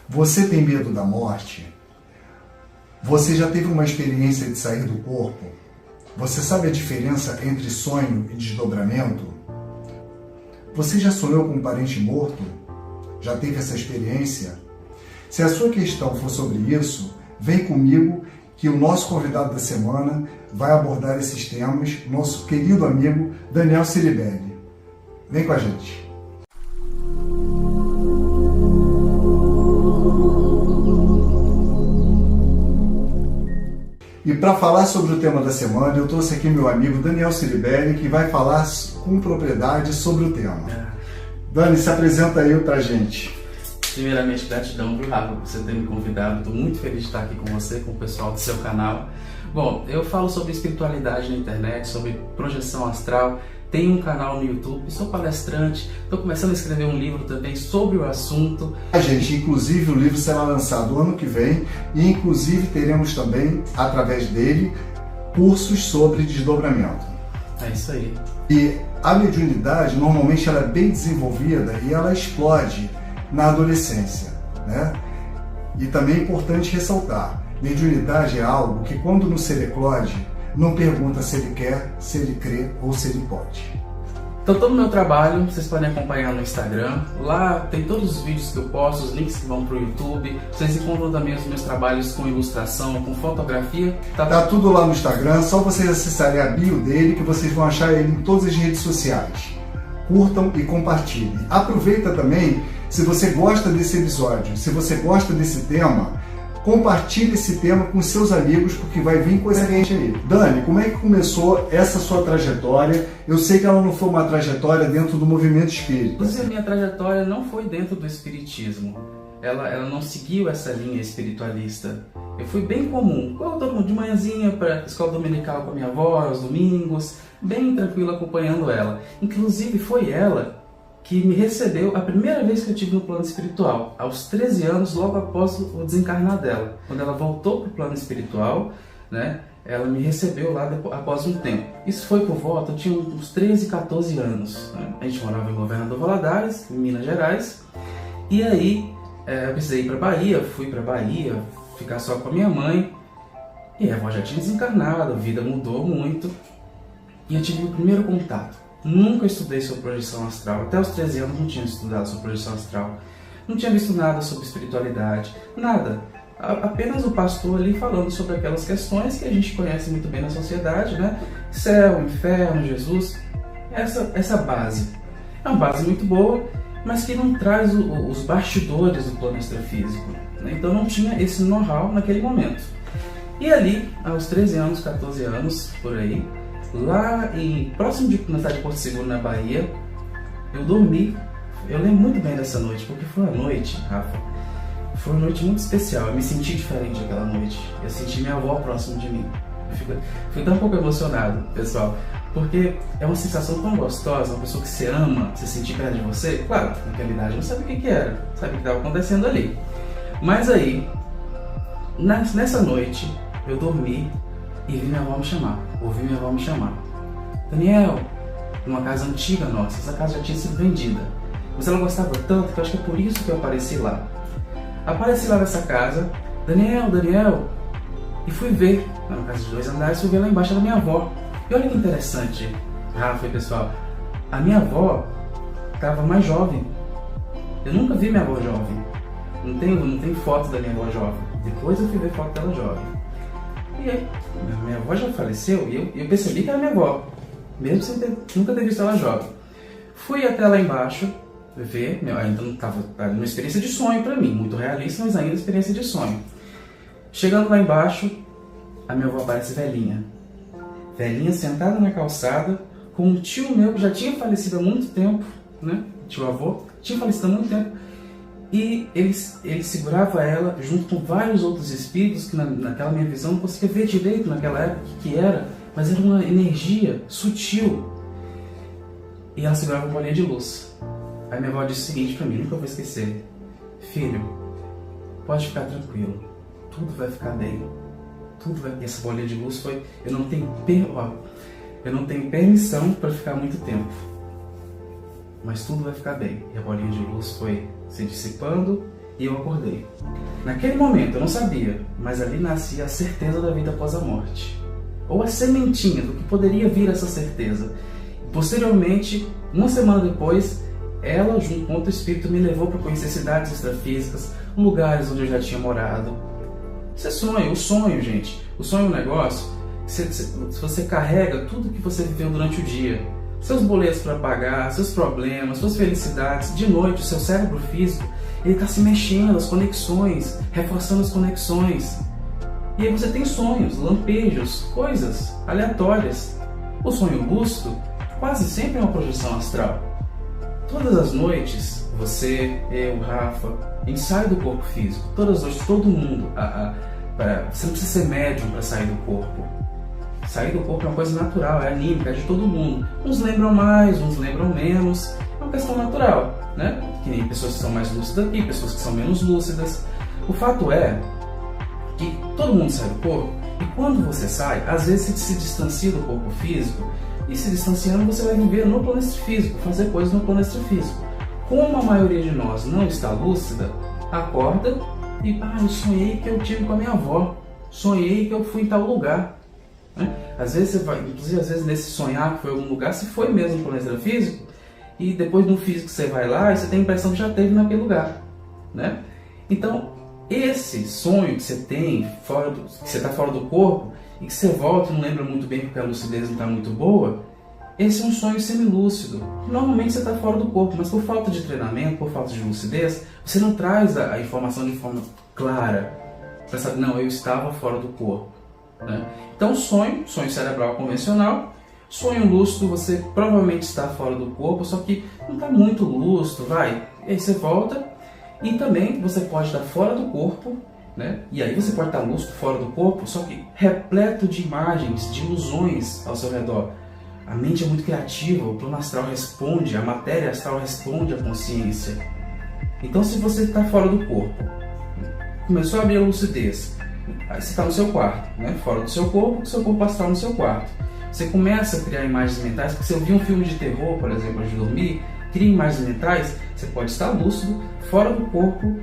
Você tem medo da morte? Você já teve uma experiência de sair do corpo? Você sabe a diferença entre sonho e desdobramento? Você já sonhou com um parente morto? Já teve essa experiência? Se a sua questão for sobre isso, vem comigo que o nosso convidado da semana vai abordar esses temas, nosso querido amigo Daniel Ciribelli. Vem com a gente. E para falar sobre o tema da semana, eu trouxe aqui meu amigo Daniel Ciribelli, que vai falar com propriedade sobre o tema. Dani, se apresenta aí pra gente. Primeiramente, gratidão, viu, Rafa, por você ter me convidado. Estou muito feliz de estar aqui com você, com o pessoal do seu canal. Bom, eu falo sobre espiritualidade na internet, sobre projeção astral. Tenho um canal no YouTube, sou palestrante, estou começando a escrever um livro também sobre o assunto. Gente, inclusive o livro será lançado ano que vem e inclusive teremos também, através dele, cursos sobre desdobramento. É isso aí. E a mediunidade, normalmente, ela é bem desenvolvida e ela explode na adolescência, né? E também é importante ressaltar, mediunidade é algo que quando no ser eclode, não pergunta se ele quer, se ele crê ou se ele pode. Então, todo o meu trabalho, vocês podem acompanhar no Instagram. Lá tem todos os vídeos que eu posto, os links que vão para o YouTube. Vocês encontram também os meus trabalhos com ilustração, com fotografia. Tá tudo lá no Instagram, só vocês acessarem a bio dele que vocês vão achar ele em todas as redes sociais. Curtam e compartilhem. Aproveita também, se você gosta desse episódio, se você gosta desse tema, compartilhe esse tema com seus amigos, porque vai vir coisa quente aí. Dani, como é que começou essa sua trajetória? Eu sei que ela não foi uma trajetória dentro do movimento espírita. Inclusive, a minha trajetória não foi dentro do espiritismo. Ela não seguiu essa linha espiritualista. Eu fui bem comum. Eu todo mundo de manhãzinha para a escola dominical com a minha avó, aos domingos, bem tranquilo acompanhando ela. Inclusive, foi ela que me recebeu a primeira vez que eu tive no plano espiritual, aos 13 anos, logo após o desencarnar dela. Quando ela voltou para o plano espiritual, né, ela me recebeu lá após um tempo. Isso foi por volta, eu tinha uns 13, 14 anos. Né? A gente morava em Governador Valadares, em Minas Gerais, e aí eu precisei ir para Bahia, fui para Bahia, ficar só com a minha mãe, e a avó já tinha desencarnado, a vida mudou muito, e eu tive o primeiro contato. Nunca estudei sobre projeção astral, até os 13 anos não tinha estudado sobre projeção astral, não tinha visto nada sobre espiritualidade, nada, apenas o pastor ali falando sobre aquelas questões que a gente conhece muito bem na sociedade, né? Céu, inferno, Jesus, essa base. É uma base muito boa, mas que não traz os bastidores do plano extrafísico, né? Então não tinha esse know-how naquele momento. E ali, aos 13 anos, 14 anos, por aí, lá próximo na cidade de Porto Seguro, na Bahia, eu dormi. Eu lembro muito bem dessa noite, porque foi uma noite, Rafa, foi uma noite muito especial. Eu me senti diferente aquela noite. Eu senti minha avó próximo de mim. Eu fui tão pouco emocionado, pessoal, porque é uma sensação tão gostosa, uma pessoa que você ama, se sentir perto de você. Claro, naquela idade não sabia o que era, sabia o que estava acontecendo ali. Mas aí, nessa noite, eu dormi e vi minha avó me chamar, ouvi minha avó me chamar. Daniel, numa casa antiga nossa, essa casa já tinha sido vendida, mas ela gostava tanto que eu acho que é por isso que eu apareci lá. Apareci lá nessa casa, Daniel, e fui ver, na casa de 2 andares, fui ver lá embaixo da minha avó. E olha que interessante, Rafa e pessoal, a minha avó estava mais jovem. Eu nunca vi minha avó jovem, não tenho foto da minha avó jovem, depois eu fui ver foto dela jovem. E aí, minha avó já faleceu e eu percebi que era minha avó, mesmo sem nunca ter visto ela jovem. Fui até lá embaixo ver, ainda não estava uma experiência de sonho para mim, muito realista, mas ainda experiência de sonho. Chegando lá embaixo, a minha avó aparece velhinha sentada na calçada, com um tio meu que já tinha falecido há muito tempo, né? Tio avô, tinha falecido há muito tempo. E ele segurava ela junto com vários outros espíritos que naquela minha visão não conseguia ver direito naquela época o que era, mas era uma energia sutil. E ela segurava uma bolinha de luz. Aí minha avó disse o seguinte para mim, nunca vou esquecer: filho, pode ficar tranquilo, tudo vai ficar bem. Tudo vai... E essa bolinha de luz foi... Eu não tenho permissão para ficar muito tempo, mas tudo vai ficar bem. E a bolinha de luz foi se dissipando e eu acordei. Naquele momento eu não sabia, mas ali nascia a certeza da vida após a morte, ou a sementinha do que poderia vir essa certeza. Posteriormente, uma semana depois, ela, junto com outro espírito, me levou para conhecer cidades extrafísicas, lugares onde eu já tinha morado. Isso é sonho, o sonho, gente. O sonho é um negócio, se você carrega tudo que você viveu durante o dia, seus boletos para pagar, seus problemas, suas felicidades, de noite o seu cérebro físico, ele está se mexendo, as conexões, reforçando as conexões. E aí você tem sonhos, lampejos, coisas aleatórias. O sonho lúcido quase sempre é uma projeção astral. Todas as noites, você, eu, Rafa, a gente sai do corpo físico. Todas as noites, todo mundo. Você não precisa ser médium para sair do corpo. Sair do corpo é uma coisa natural, é anímica, é de todo mundo. Uns lembram mais, uns lembram menos. É uma questão natural, né? Que nem pessoas que são mais lúcidas e pessoas que são menos lúcidas. O fato é que todo mundo sai do corpo e quando você sai, às vezes você se distancia do corpo físico e se distanciando você vai viver no plano extrafísico, fazer coisas no plano extrafísico. Como a maioria de nós não está lúcida, acorda e eu sonhei que eu tive com a minha avó, sonhei que eu fui em tal lugar. Às vezes você vai, inclusive às vezes nesse sonhar que foi em algum lugar, se foi mesmo no plano extrafísico, e depois no físico você vai lá e você tem a impressão que já esteve naquele lugar, né? Então, esse sonho que você tem, que você está fora do corpo, e que você volta e não lembra muito bem porque a lucidez não está muito boa, esse é um sonho semilúcido. Normalmente você está fora do corpo, mas por falta de treinamento, por falta de lucidez, você não traz a informação de forma clara, para saber, não, eu estava fora do corpo, né? Então sonho cerebral convencional, sonho lúcido, você provavelmente está fora do corpo, só que não está muito lúcido, vai, e aí você volta, e também você pode estar fora do corpo, né? E aí você pode estar lúcido fora do corpo, só que repleto de imagens, de ilusões ao seu redor. A mente é muito criativa, o plano astral responde, a matéria astral responde à consciência. Então se você está fora do corpo, começou a abrir a lucidez, aí você está no seu quarto, né? Fora do seu corpo astral no seu quarto. Você começa a criar imagens mentais, porque se eu vi um filme de terror, por exemplo, antes de dormir, cria imagens mentais, você pode estar lúcido, fora do corpo,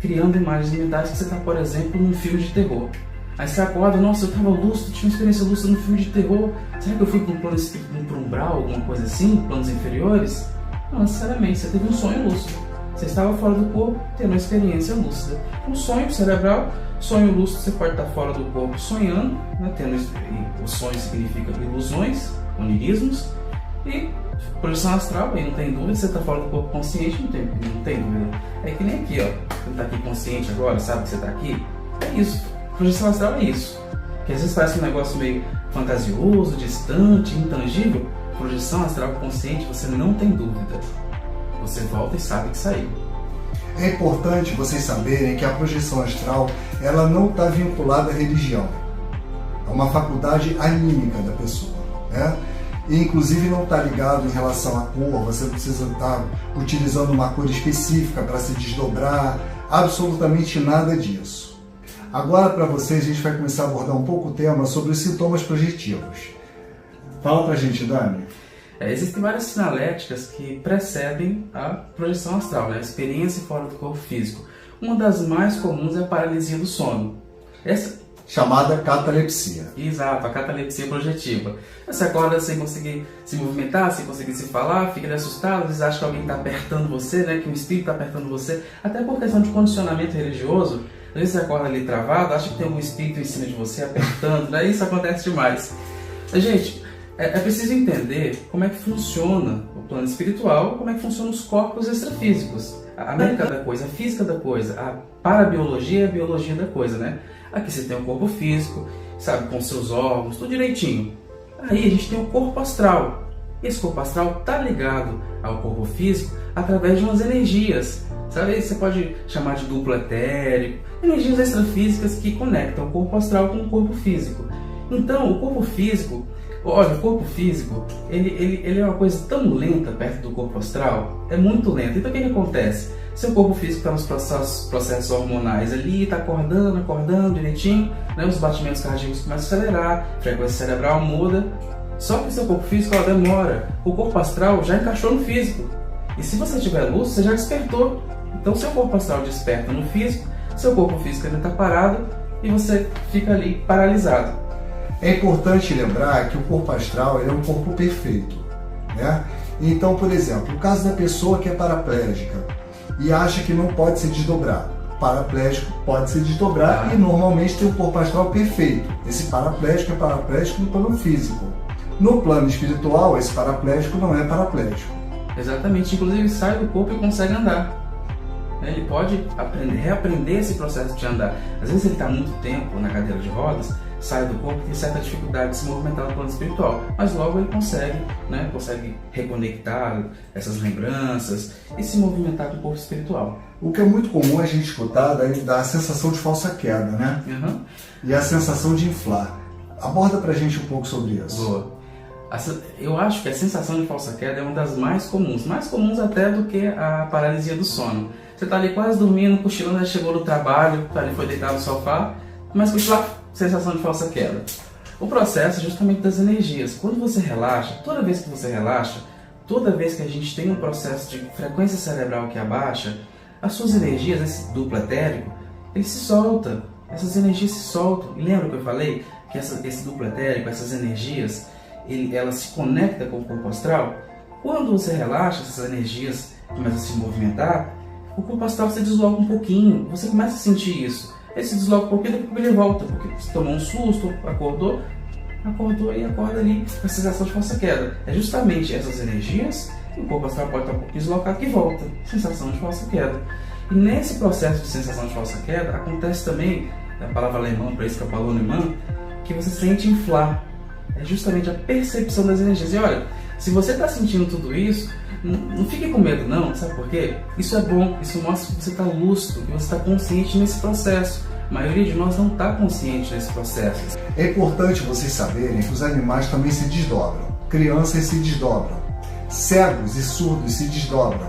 criando imagens mentais que você está, por exemplo, num filme de terror. Aí você acorda, nossa, eu estava lúcido, tinha uma experiência lúcida num filme de terror, será que eu fui para um plano espiritual, para um umbral, alguma coisa assim, planos inferiores? Não necessariamente, você teve um sonho lúcido. Você estava fora do corpo, tendo uma experiência lúcida. Um sonho cerebral, sonho lúcido, você pode estar fora do corpo sonhando, né, o sonho significa ilusões, onirismos, e projeção astral, aí não tem dúvida, você está fora do corpo consciente, não tem dúvida. É que nem aqui, ó, você está aqui consciente agora, sabe que você está aqui? É isso, projeção astral é isso. Que às vezes parece um negócio meio fantasioso, distante, intangível. Projeção astral consciente, você não tem dúvida. Você volta e sabe que saiu. É importante vocês saberem que a projeção astral, ela não está vinculada à religião. É uma faculdade anímica da pessoa, né? E inclusive não está ligado em relação à cor, você precisa estar utilizando uma cor específica para se desdobrar, absolutamente nada disso. Agora para vocês a gente vai começar a abordar um pouco o tema sobre os sintomas projetivos. Fala pra gente, Dani. Existem várias sinaléticas que precedem a projeção astral, né? A experiência fora do corpo físico. Uma das mais comuns é a paralisia do sono. Chamada catalepsia. Exato, a catalepsia projetiva. Você acorda sem conseguir se movimentar, sem conseguir se falar, fica assustado, às vezes acha que alguém está apertando você, né? Que um espírito está apertando você, até por questão de condicionamento religioso. Às vezes você acorda ali travado, acha que tem algum espírito em cima de você apertando, né? Isso acontece demais. Gente, é preciso entender como é que funciona o plano espiritual, como é que funcionam os corpos extrafísicos. A mecânica da coisa, a física da coisa, a parabiologia é a biologia da coisa, né? Aqui você tem o corpo físico, sabe, com seus órgãos, tudo direitinho. Aí a gente tem o corpo astral. Esse corpo astral está ligado ao corpo físico através de umas energias. Sabe, você pode chamar de duplo etérico, energias extrafísicas que conectam o corpo astral com o corpo físico. Então, o corpo físico, olha, o corpo físico, ele é uma coisa tão lenta perto do corpo astral, é muito lento. Então o que acontece? Seu corpo físico está nos processos hormonais ali, está acordando direitinho, né? Os batimentos cardíacos começam a acelerar, a frequência cerebral muda, só que o seu corpo físico ela demora. O corpo astral já encaixou no físico. E se você tiver luz, você já despertou. Então seu corpo astral desperta no físico, seu corpo físico ainda está parado e você fica ali paralisado. É importante lembrar que o corpo astral ele é um corpo perfeito, né? Então, por exemplo, o caso da pessoa que é paraplégica e acha que não pode se desdobrar. O paraplégico pode se desdobrar e normalmente tem um corpo astral perfeito. Esse paraplégico é paraplégico no plano físico. No plano espiritual, esse paraplégico não é paraplégico. Exatamente, inclusive sai do corpo e consegue andar. Ele pode reaprender esse processo de andar. Às vezes ele está muito tempo na cadeira de rodas, sai do corpo e tem certa dificuldade de se movimentar no plano espiritual, mas logo ele consegue, né, consegue reconectar essas lembranças e se movimentar com o corpo espiritual. O que é muito comum a gente escutar da sensação de falsa queda, né? Uhum. E a sensação de inflar. Aborda pra gente um pouco sobre isso. Boa. Eu acho que a sensação de falsa queda é uma das mais comuns até do que a paralisia do sono. Você está ali quase dormindo, cochilando, aí chegou do trabalho, ali foi deitado no sofá, mas cochilar, sensação de falsa queda. O processo é justamente das energias. Quando você relaxa, toda vez que você relaxa, toda vez que a gente tem um processo de frequência cerebral que abaixa, as suas energias, esse duplo etérico, ele se solta. Essas energias se soltam. E lembra que eu falei que esse duplo etérico, essas energias, ela se conecta com o corpo astral? Quando você relaxa, essas energias começam a se movimentar, o corpo astral se desloca um pouquinho, você começa a sentir isso. Ele se desloca um pouquinho, daqui a pouco ele volta, porque você tomou um susto, acordou e acorda ali com a sensação de falsa queda. É justamente essas energias, e o corpo astral pode estar um pouquinho deslocado que volta, sensação de falsa queda. E nesse processo de sensação de falsa queda, acontece também, a palavra alemã para escapalone, que você sente inflar. É justamente a percepção das energias. E olha, se você está sentindo tudo isso, não fique com medo não, sabe por quê? Isso é bom, isso mostra que você está lúcido, que você está consciente nesse processo. A maioria de nós não está consciente nesse processo. É importante vocês saberem que os animais também se desdobram. Crianças se desdobram. Cegos e surdos se desdobram.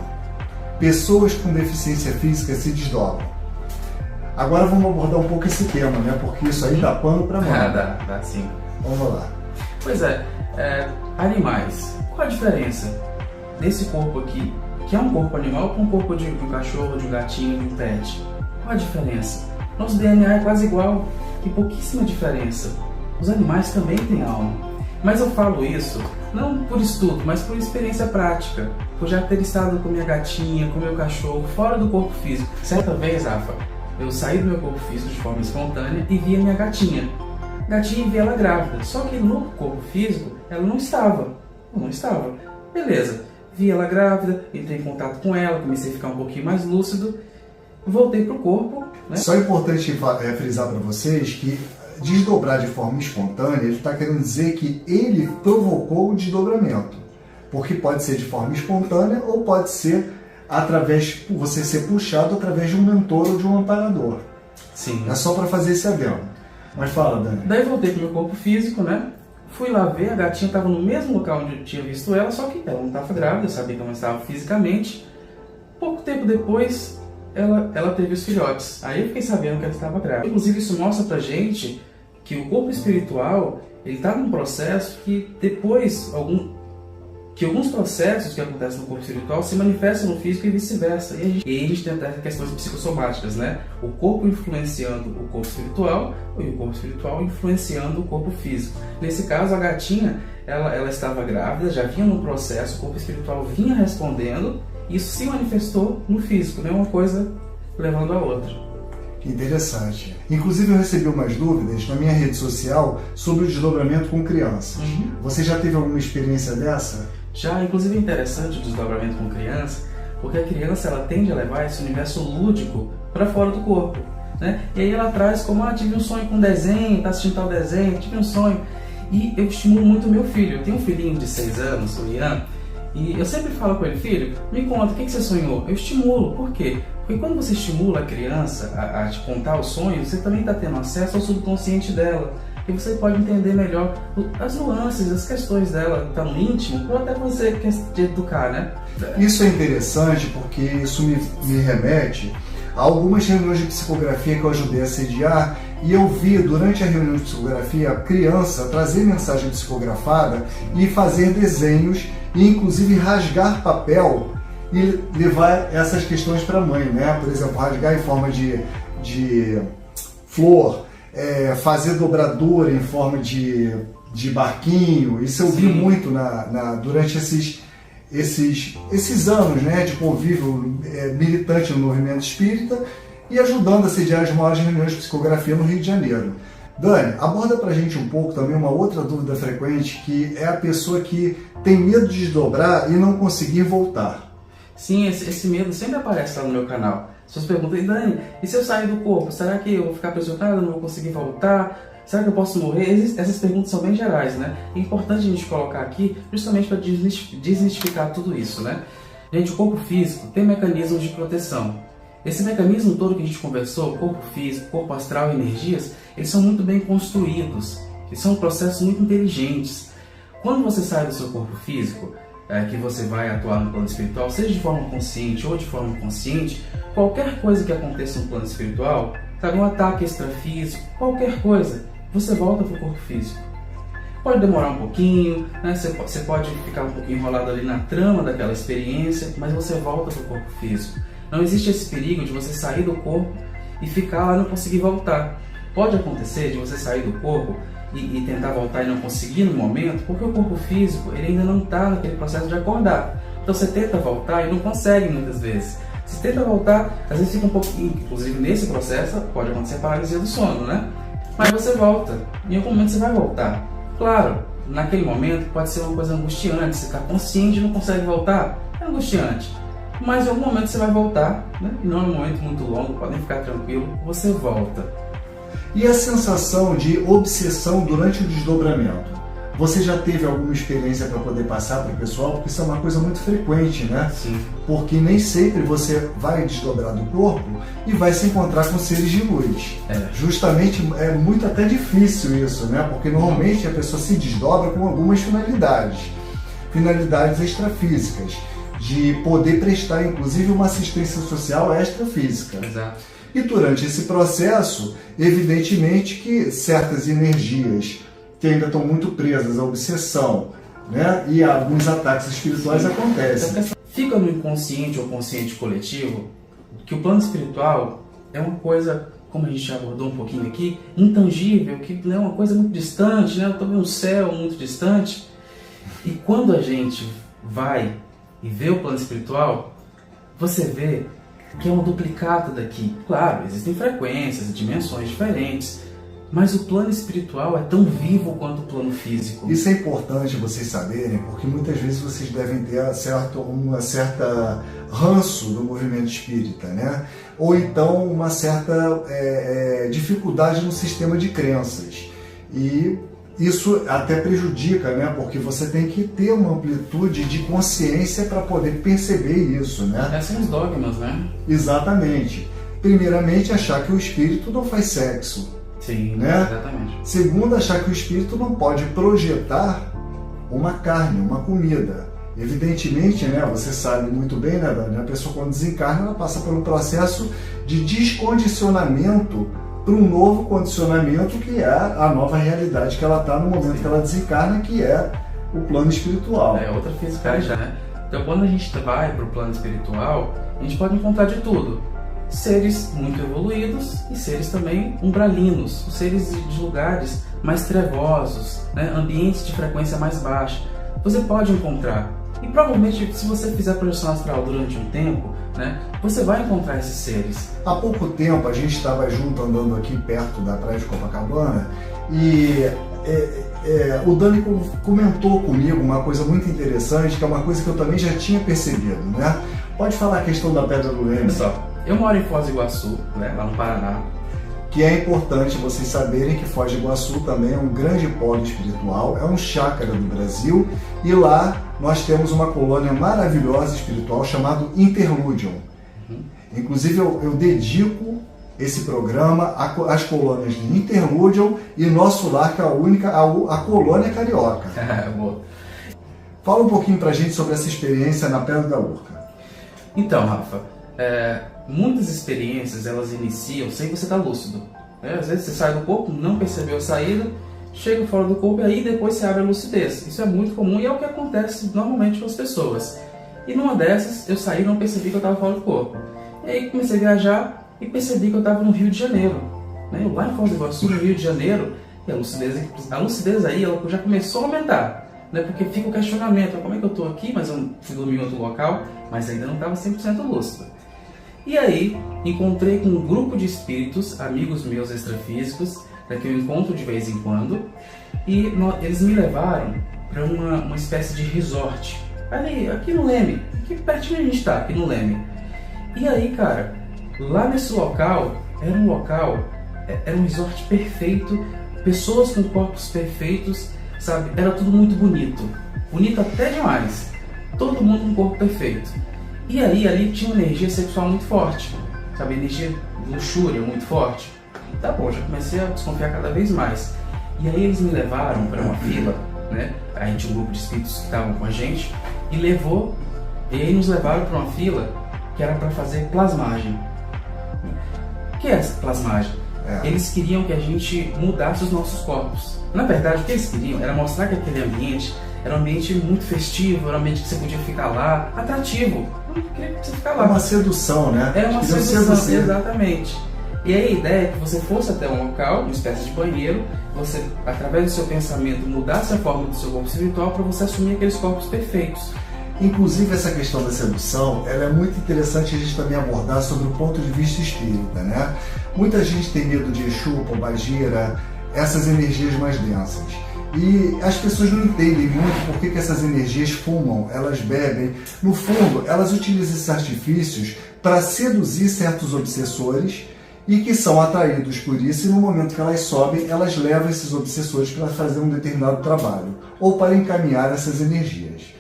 Pessoas com deficiência física se desdobram. Agora vamos abordar um pouco esse tema, né? Porque isso aí dá pano para manga. Dá sim. Vamos lá. Pois animais. Qual a diferença desse corpo aqui, que é um corpo animal, com um corpo de um cachorro, de um gatinho, de um pet? Qual a diferença? Nosso DNA é quase igual, tem pouquíssima diferença. Os animais também têm alma. Mas eu falo isso não por estudo, mas por experiência prática. Por já ter estado com minha gatinha, com meu cachorro, fora do corpo físico. Certa vez, Rafa, eu saí do meu corpo físico de forma espontânea e vi a minha gatinha. Gatinha e vi ela grávida. Só que no corpo físico, ela não estava. Beleza. Vi ela grávida, entrei em contato com ela, comecei a ficar um pouquinho mais lúcido, voltei pro corpo. Né? Só é importante frisar para vocês que desdobrar de forma espontânea, ele está querendo dizer que ele provocou o desdobramento. Porque pode ser de forma espontânea ou pode ser através, você ser puxado através de um mentor ou de um amparador. Sim. É só para fazer esse adendo. Mas fala, Dani. Daí voltei pro meu corpo físico, né? Fui lá ver, a gatinha estava no mesmo local onde eu tinha visto ela, só que ela não estava grávida, eu sabia que ela não estava fisicamente. Pouco tempo depois, ela teve os filhotes. Aí eu fiquei sabendo que ela estava grávida. Inclusive, isso mostra pra gente que o corpo espiritual, ele está num processo que depois, alguns processos que acontecem no corpo espiritual se manifestam no físico e vice-versa. E aí a gente tem até questões psicossomáticas, né? O corpo influenciando o corpo espiritual e o corpo espiritual influenciando o corpo físico. Nesse caso, a gatinha, ela estava grávida, já vinha no processo, o corpo espiritual vinha respondendo, e isso se manifestou no físico, né? Uma coisa levando a outra. Interessante. Inclusive eu recebi umas dúvidas na minha rede social sobre o desdobramento com crianças. Você já teve alguma experiência dessa? Já, inclusive é interessante o desdobramento com criança, porque a criança ela tende a levar esse universo lúdico para fora do corpo, né? E aí ela traz como, tive um sonho com desenho, tá assistindo tal desenho, tive um sonho. E eu estimulo muito meu filho. Eu tenho um filhinho de 6 anos, o Ian, e eu sempre falo com ele, filho, me conta, o que você sonhou? Eu estimulo, por quê? Porque quando você estimula a criança a te contar o sonho, você também está tendo acesso ao subconsciente dela. E você pode entender melhor as nuances, as questões dela, está no íntimo, ou até você quer te educar, né? Isso é interessante porque isso me remete a algumas reuniões de psicografia que eu ajudei a sediar, e eu vi durante a reunião de psicografia a criança trazer mensagem psicografada e fazer desenhos e inclusive rasgar papel e levar essas questões para a mãe, né? Por exemplo, rasgar em forma de flor, fazer dobradura em forma de barquinho. Isso eu vi muito durante esses anos, né, de convívio militante no movimento espírita e ajudando a sediar as maiores reuniões de psicografia no Rio de Janeiro. Dani, aborda pra gente um pouco também uma outra dúvida frequente, que é a pessoa que tem medo de desdobrar e não conseguir voltar. Sim, esse medo sempre aparece lá no meu canal. As pessoas perguntam: Dani, e se eu sair do corpo? Será que eu vou ficar aprisionado, não vou conseguir voltar? Será que eu posso morrer? Essas perguntas são bem gerais, né? É importante a gente colocar aqui justamente para desmistificar tudo isso, né? Gente, o corpo físico tem mecanismos de proteção. Esse mecanismo todo que a gente conversou, corpo físico, corpo astral e energias, eles são muito bem construídos. Eles são processos muito inteligentes. Quando você sai do seu corpo físico, que você vai atuar no plano espiritual, seja de forma consciente ou de forma inconsciente, qualquer coisa que aconteça no plano espiritual, sabe, um ataque extrafísico, qualquer coisa, você volta para o corpo físico. Pode demorar um pouquinho, né? Você pode ficar um pouquinho enrolado ali na trama daquela experiência, mas você volta para o corpo físico. Não existe esse perigo de você sair do corpo e ficar lá e não conseguir voltar. Pode acontecer de você sair do corpo e tentar voltar e não conseguir no momento, porque o corpo físico ele ainda não está naquele processo de acordar. Então você tenta voltar e não consegue muitas vezes. Você tenta voltar, às vezes fica um pouquinho, inclusive nesse processo pode acontecer paralisia do sono, né? Mas você volta, em algum momento você vai voltar. Claro, naquele momento pode ser uma coisa angustiante, você está consciente e não consegue voltar, é angustiante. Mas em algum momento você vai voltar, né? Não é um momento muito longo, podem ficar tranquilo, você volta. E a sensação de obsessão durante o desdobramento? Você já teve alguma experiência para poder passar para o pessoal? Porque isso é uma coisa muito frequente, né? Sim. Porque nem sempre você vai desdobrar do corpo e vai se encontrar com seres de luz. Justamente é muito até difícil isso, né? Porque normalmente a pessoa se desdobra com algumas finalidades extrafísicas, de poder prestar inclusive uma assistência social extrafísica. Exato. E durante esse processo, evidentemente que certas energias que ainda estão muito presas à obsessão, né? E alguns ataques espirituais acontecem. Fica no inconsciente ou consciente coletivo que o plano espiritual é uma coisa, como a gente já abordou um pouquinho aqui, intangível, que é uma coisa muito distante, né? Eu estou vendo um céu muito distante. E quando a gente vai e vê o plano espiritual, você vê que é um duplicado daqui. Claro, existem frequências, dimensões diferentes, mas o plano espiritual é tão vivo quanto o plano físico. Isso é importante vocês saberem, porque muitas vezes vocês devem ter uma certa ranço do movimento espírita, né? Ou então uma certa dificuldade no sistema de crenças. E isso até prejudica, né? Porque você tem que ter uma amplitude de consciência para poder perceber isso, né? Esses são os dogmas, né? Exatamente. Primeiramente, achar que o espírito não faz sexo. Sim, né? Exatamente. Segundo, achar que o espírito não pode projetar uma carne, uma comida. Evidentemente, né, você sabe muito bem, né, Dani? A pessoa quando desencarna, ela passa por um processo de descondicionamento para um novo condicionamento, que é a nova realidade que ela está no momento que ela desencarna, que é o plano espiritual. É outra fisicalidade, né? Então, quando a gente vai para o plano espiritual, a gente pode encontrar de tudo. Seres muito evoluídos e seres também umbralinos, seres de lugares mais trevosos, né? Ambientes de frequência mais baixa. Você pode encontrar. E provavelmente, se você fizer projeção astral durante um tempo, né, você vai encontrar esses seres. Há pouco tempo a gente estava junto andando aqui perto da praia de Copacabana e o Dani comentou comigo uma coisa muito interessante, que é uma coisa que eu também já tinha percebido, né? Pode falar a questão da Pedra do Leme? Pessoal, eu moro em Foz do Iguaçu, né, lá no Paraná. Que é importante vocês saberem que Foz do Iguaçu também é um grande polo espiritual, é um chácara do Brasil, e lá nós temos uma colônia maravilhosa espiritual chamada Interludium. Inclusive eu dedico esse programa às colônias de Interludium e Nosso Lar, que é a colônia carioca. Boa. Fala um pouquinho pra gente sobre essa experiência na Pedra da Urca. Então, Rafa, muitas experiências elas iniciam sem você estar lúcido. Às vezes você sai do corpo, não percebeu a saída, chega fora do corpo e aí depois você abre a lucidez. Isso é muito comum e é o que acontece normalmente com as pessoas. E numa dessas, eu saí e não percebi que eu estava fora do corpo. E aí comecei a viajar e percebi que eu estava no Rio de Janeiro. Né? Eu lá em Foz do Iguaçu, no Rio de Janeiro, e a lucidez aí ela já começou a aumentar. Né? Porque fica o questionamento, como é que eu estou aqui, mas eu fui dormir em outro local, mas ainda não estava 100% lúcido. E aí, encontrei com um grupo de espíritos, amigos meus extrafísicos, né, que eu encontro de vez em quando, e eles me levaram para uma espécie de resort, ali, aqui no Leme, aqui pertinho a gente está, aqui no Leme. E aí, cara, lá nesse local, era um resort perfeito, pessoas com corpos perfeitos, sabe, era tudo muito bonito até demais, todo mundo com corpo perfeito. E aí, ali tinha uma energia sexual muito forte, sabe, energia de luxúria muito forte. Tá bom, já comecei a desconfiar cada vez mais. E aí eles me levaram para uma fila, né? Aí tinha um grupo de espíritos que estavam com a gente e aí nos levaram para uma fila que era para fazer plasmagem. O que é essa plasmagem? Eles queriam que a gente mudasse os nossos corpos. Na verdade, o que eles queriam era mostrar que aquele ambiente era um ambiente muito festivo, era um ambiente que você podia ficar lá, atrativo. Eu não queria que você ficar lá. É uma sedução, né? É uma sedução, exatamente. E aí a ideia é que você fosse até um local, uma espécie de banheiro, você, através do seu pensamento, mudasse a forma do seu corpo espiritual para você assumir aqueles corpos perfeitos. Inclusive, essa questão da sedução, ela é muito interessante a gente também abordar sobre o ponto de vista espírita, né? Muita gente tem medo de Exu, Pombagira, essas energias mais densas. E as pessoas não entendem muito por que essas energias fumam, elas bebem. No fundo, elas utilizam esses artifícios para seduzir certos obsessores e que são atraídos por isso, e no momento que elas sobem, elas levam esses obsessores para fazer um determinado trabalho ou para encaminhar essas energias.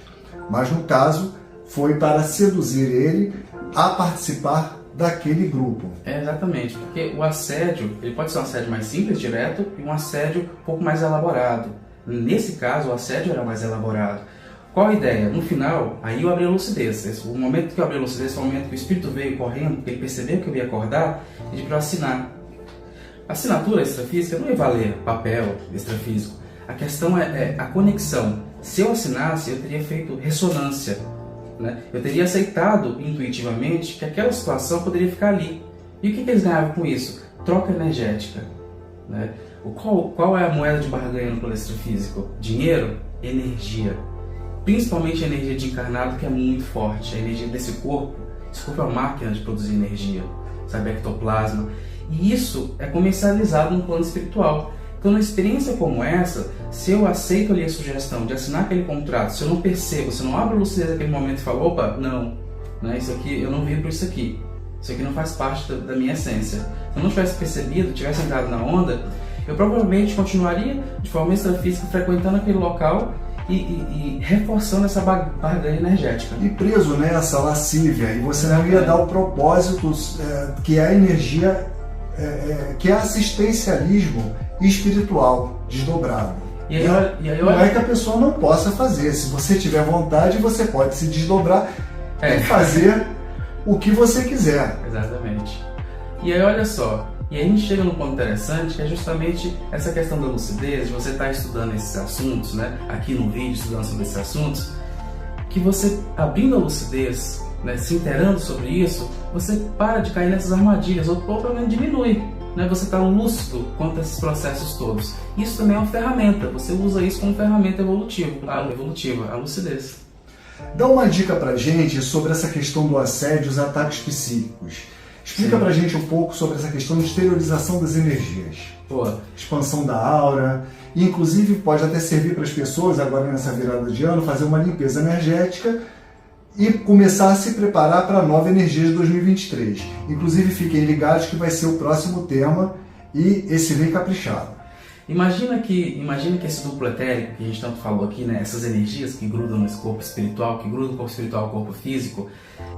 Mas no caso, foi para seduzir ele a participar daquele grupo. Exatamente, porque o assédio, ele pode ser um assédio mais simples, direto, e um assédio um pouco mais elaborado. Nesse caso, o assédio era mais elaborado. Qual a ideia? No final, aí eu abri a lucidez. O momento que eu abri a lucidez foi o momento que o espírito veio correndo, porque ele percebeu que eu ia acordar, e pediu para eu assinar. A assinatura extrafísica não ia valer papel extrafísico. A questão é a conexão. Se eu assinasse, eu teria feito ressonância, né? Eu teria aceitado intuitivamente que aquela situação poderia ficar ali. E o que eles ganhavam com isso? Troca energética, né? Qual é a moeda de barganha no plano extrafísico? Dinheiro? Energia. Principalmente a energia de encarnado, que é muito forte. A energia desse corpo. Esse corpo é uma máquina de produzir energia, sabe? Ectoplasma. E isso é comercializado no plano espiritual. Então, numa experiência como essa, se eu aceito ali a sugestão de assinar aquele contrato, se eu não percebo, se eu não abro a lucidez naquele momento e falo, opa, não, né, isso aqui, eu não vibro por isso aqui não faz parte da minha essência. Se eu não tivesse percebido, tivesse entrado na onda, eu provavelmente continuaria de forma extrafísica frequentando aquele local e reforçando essa barganha energética. E preso nessa lascívia, e você não ia dar o propósito que é a energia, que é assistencialismo espiritual desdobrado. E aí, não é que a pessoa não possa fazer. Se você tiver vontade, você pode se desdobrar e fazer o que você quiser. Exatamente. E aí olha só, e aí a gente chega num ponto interessante, que é justamente essa questão da lucidez, de você estar estudando esses assuntos, né, aqui no vídeo, estudando sobre esses assuntos, que você, abrindo a lucidez, né, se inteirando sobre isso, você para de cair nessas armadilhas, ou pelo menos diminui. Né, você está lúcido quanto a esses processos todos. Isso também é uma ferramenta, você usa isso como ferramenta evolutiva, a lucidez. Dá uma dica pra gente sobre essa questão do assédio e os ataques psíquicos. Explica pra gente um pouco sobre essa questão de exteriorização das energias. Expansão da aura, e inclusive pode até servir para as pessoas, agora nessa virada de ano, fazer uma limpeza energética e começar a se preparar para a nova energia de 2023. Inclusive, fiquem ligados que vai ser o próximo tema e esse vem caprichado. Imagina que esse duplo etérico que a gente tanto falou aqui, né, essas energias que grudam nesse corpo espiritual, que grudam o corpo espiritual ao corpo físico,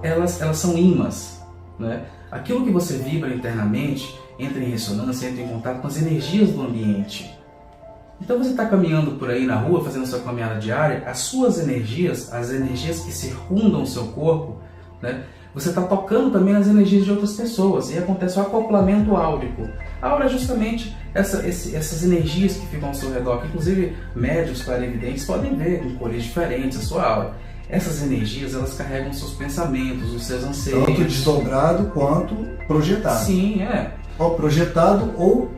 elas são ímãs, né? Aquilo que você vibra internamente entra em ressonância, entra em contato com as energias do ambiente. Então você está caminhando por aí na rua, fazendo sua caminhada diária, as suas energias, as energias que circundam o seu corpo, né, você está tocando também as energias de outras pessoas e acontece o acoplamento áurico. A aura é justamente essas energias que ficam ao seu redor, que inclusive médiuns clarividentes podem ver com cores diferentes a sua aura. essas energias, elas carregam os seus pensamentos, os seus anseios. Tanto desdobrado quanto projetado. Sim, Projetado ou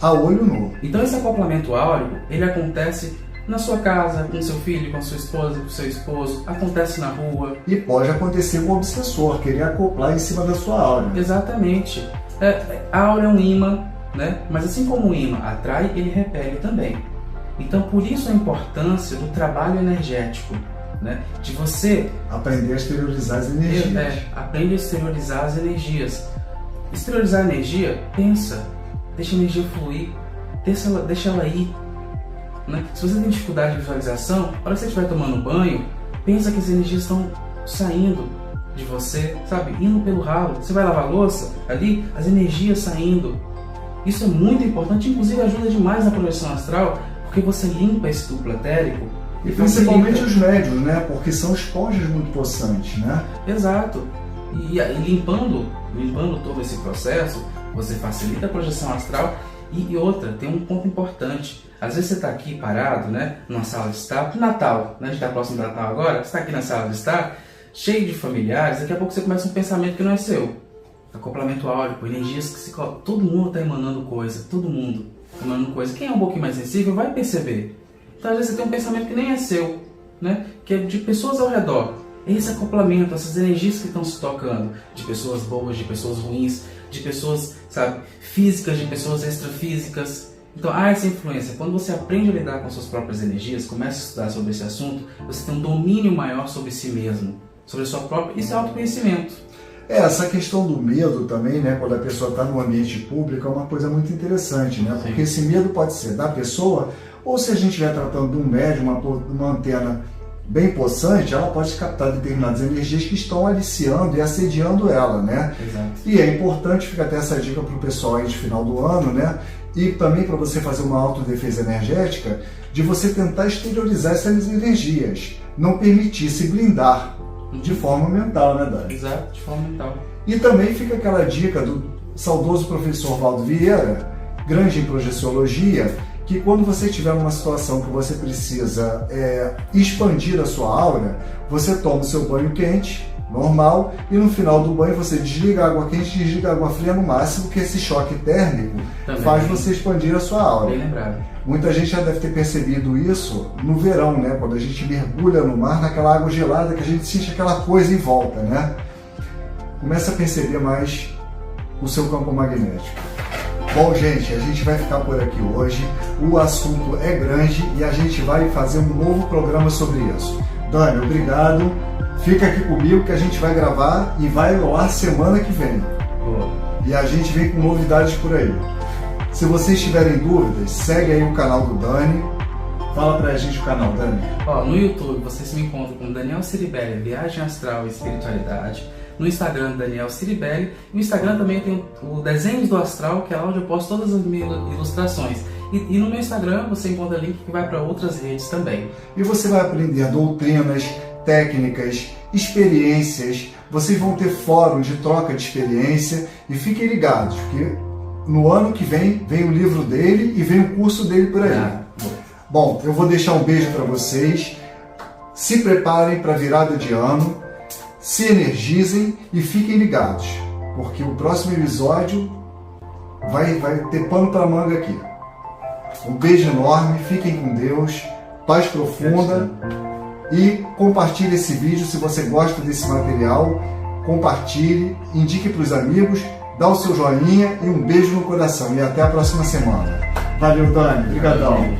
a olho nu. Então esse acoplamento áurico, ele acontece na sua casa, com seu filho, com sua esposa, com seu esposo, acontece na rua. E pode acontecer com o obsessor, querer acoplar em cima da sua aura. Exatamente. A aura é um imã, né? Mas assim como o imã atrai, ele repele também. Então por isso a importância do trabalho energético, né? De você aprender a exteriorizar as energias. Aprende a exteriorizar as energias. Exteriorizar a energia, pensa, deixa a energia fluir, deixa ela ir. Né? Se você tem dificuldade de visualização, na hora que você estiver tomando banho, pensa que as energias estão saindo de você, sabe? Indo pelo ralo. Você vai lavar a louça, ali, as energias saindo. Isso é muito importante, inclusive ajuda demais na projeção astral, porque você limpa esse duplo etérico. E principalmente os médiuns, né? Porque são esponjas muito possantes, né? Exato. E limpando todo esse processo, você facilita a projeção astral. E outra, tem um ponto importante. Às vezes você está aqui parado, né, numa sala de estar, Natal, né, a gente está próximo do Natal agora, você está aqui na sala de estar, cheio de familiares, daqui a pouco você começa um pensamento que não é seu. Acoplamento áurico, energias que todo mundo está emanando coisa, todo mundo está emanando coisa. Quem é um pouquinho mais sensível vai perceber. Então às vezes você tem um pensamento que nem é seu, né, que é de pessoas ao redor. Esse acoplamento, essas energias que estão se tocando, de pessoas boas, de pessoas ruins, de pessoas, sabe, físicas, de pessoas extrafísicas. Então há essa influência. Quando você aprende a lidar com suas próprias energias, começa a estudar sobre esse assunto, você tem um domínio maior sobre si mesmo, sobre a sua própria... Isso é autoconhecimento. Essa questão do medo também, né, quando a pessoa está no ambiente público, é uma coisa muito interessante, né? Porque esse medo pode ser da pessoa, ou se a gente estiver tratando de um médium, uma antena bem possante, ela pode captar determinadas energias que estão aliciando e assediando ela, né? Exato. E é importante, fica até essa dica para o pessoal aí de final do ano, né? E também para você fazer uma autodefesa energética, de você tentar exteriorizar essas energias, não permitir se blindar de forma mental, né, Dani? Exato, de forma mental. E também fica aquela dica do saudoso professor Valdo Vieira, grande em projeciologia, que quando você estiver numa situação que você precisa expandir a sua aura, você toma o seu banho quente, normal, e no final do banho você desliga a água quente e desliga a água fria no máximo, que esse choque térmico também faz você expandir a sua aura. Bem lembrado. Muita gente já deve ter percebido isso no verão, né? Quando a gente mergulha no mar, naquela água gelada, que a gente sente aquela coisa em volta, né? Começa a perceber mais o seu campo magnético. Bom, gente, a gente vai ficar por aqui hoje. O assunto é grande e a gente vai fazer um novo programa sobre isso. Dani, obrigado. Fica aqui comigo que a gente vai gravar e vai ao ar semana que vem. Boa. E a gente vem com novidades por aí. Se vocês tiverem dúvidas, segue aí o canal do Dani. Fala pra gente o canal, Dani. No YouTube vocês me encontram com Daniel Ciribelli, Viagem Astral e Espiritualidade. No Instagram, Daniel Ciribelli. No Instagram também tem o Desenhos do Astral, que é lá onde eu posto todas as minhas ilustrações. E no meu Instagram você encontra link que vai para outras redes também. E você vai aprender doutrinas, técnicas, experiências. Vocês vão ter fórum de troca de experiência. E fiquem ligados, porque no ano que vem o livro dele e vem o curso dele por aí. Bom, eu vou deixar um beijo para vocês. Se preparem para a virada de ano. Se energizem e fiquem ligados, porque o próximo episódio vai ter pano para manga aqui. Um beijo enorme, fiquem com Deus, paz profunda e compartilhe esse vídeo se você gosta desse material. Compartilhe, indique para os amigos, dá o seu joinha e um beijo no coração. E até a próxima semana. Valeu, Dani. Obrigadão.